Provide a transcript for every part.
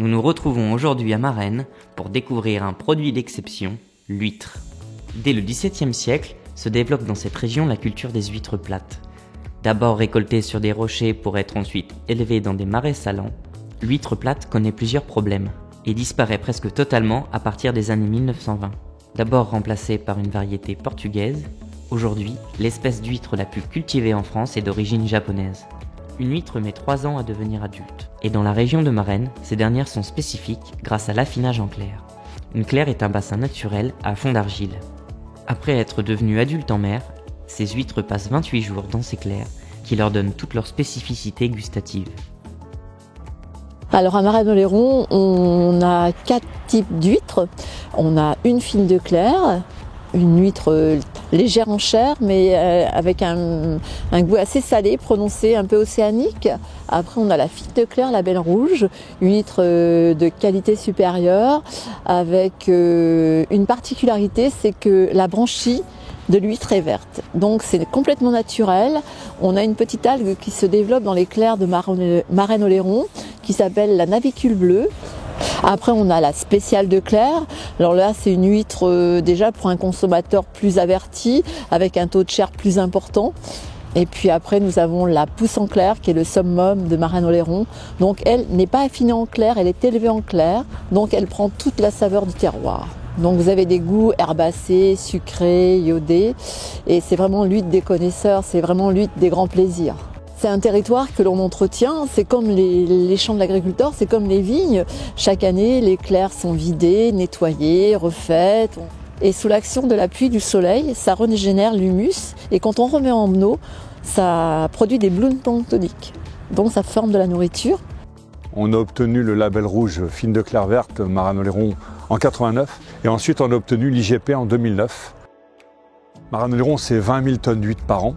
Nous nous retrouvons aujourd'hui à Marennes pour découvrir un produit d'exception, l'huître. Dès le XVIIe siècle, se développe dans cette région la culture des huîtres plates. D'abord récoltée sur des rochers pour être ensuite élevée dans des marais salants, l'huître plate connaît plusieurs problèmes et disparaît presque totalement à partir des années 1920. D'abord remplacée par une variété portugaise, aujourd'hui, l'espèce d'huître la plus cultivée en France est d'origine japonaise. Une huître met 3 ans à devenir adulte. Et dans la région de Marennes, ces dernières sont spécifiques grâce à l'affinage en clair. Une claire est un bassin naturel à fond d'argile. Après être devenues adultes en mer, ces huîtres passent 28 jours dans ces clairs qui leur donnent toutes leurs spécificités gustatives. Alors à Marennes-Oléron, on a 4 types d'huîtres. On a une fine de clair, une huître légère en chair, mais avec un goût assez salé, prononcé, un peu océanique. Après, on a la fine de clair, la belle rouge, une huître de qualité supérieure, avec une particularité, c'est que la branchie de l'huître est verte. Donc c'est complètement naturel. On a une petite algue qui se développe dans les clairs de Marennes-Oléron, qui s'appelle la navicule bleue. Après, on a la spéciale de clair. Alors là, c'est une huître déjà pour un consommateur plus averti, avec un taux de chair plus important. Et puis après, nous avons la pousse en clair, qui est le summum de Marennes-Oléron. Donc elle n'est pas affinée en clair, elle est élevée en clair. Donc elle prend toute la saveur du terroir. Donc vous avez des goûts herbacés, sucrés, iodés. Et c'est vraiment l'huître des connaisseurs, c'est vraiment l'huître des grands plaisirs. C'est un territoire que l'on entretient, c'est comme les champs de l'agriculteur, c'est comme les vignes. Chaque année, les clairs sont vidés, nettoyés, refaites. Et sous l'action de la pluie du soleil, ça régénère l'humus. Et quand on remet en eau, ça produit des blooms planctoniques. Donc ça forme de la nourriture. On a obtenu le label rouge fine de clair verte Marennes-Oléron en 89. Et ensuite, on a obtenu l'IGP en 2009. Marennes-Oléron, c'est 20 000 tonnes d'huîtres par an.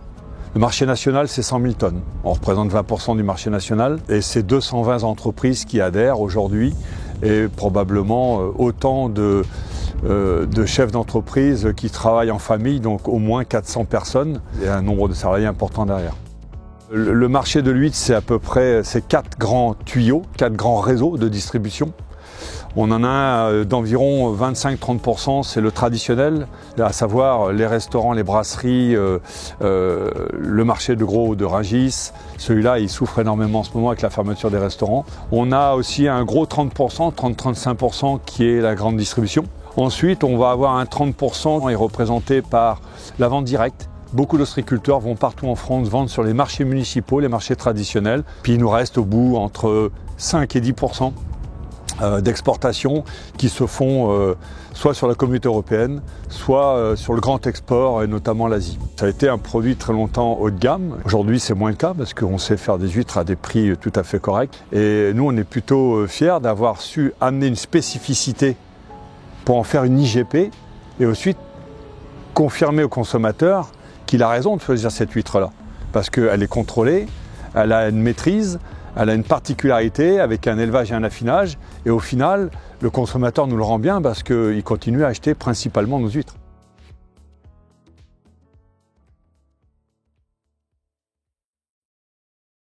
Le marché national, c'est 100 000 tonnes. On représente 20% du marché national et c'est 220 entreprises qui adhèrent aujourd'hui et probablement autant de chefs d'entreprise qui travaillent en famille, donc au moins 400 personnes et un nombre de salariés important derrière. Le marché de l'huître, c'est à peu près 4 grands tuyaux, 4 grands réseaux de distribution. On en a d'environ 25-30%, c'est le traditionnel, à savoir les restaurants, les brasseries, le marché de gros de Rungis. Celui-là, il souffre énormément en ce moment avec la fermeture des restaurants. On a aussi un gros 30%, 30-35% qui est la grande distribution. Ensuite, on va avoir un 30% qui est représenté par la vente directe. Beaucoup d'ostréiculteurs vont partout en France vendre sur les marchés municipaux, les marchés traditionnels. Puis il nous reste au bout entre 5 et 10% d'exportation qui se font soit sur la communauté européenne, soit sur le grand export et notamment l'Asie. Ça a été un produit très longtemps haut de gamme. Aujourd'hui, c'est moins le cas parce qu'on sait faire des huîtres à des prix tout à fait corrects. Et nous, on est plutôt fiers d'avoir su amener une spécificité pour en faire une IGP et ensuite confirmer au consommateur qu'il a raison de choisir cette huître-là parce qu'elle est contrôlée, elle a une maîtrise, elle a une particularité avec un élevage et un affinage et au final, le consommateur nous le rend bien parce qu'il continue à acheter principalement nos huîtres.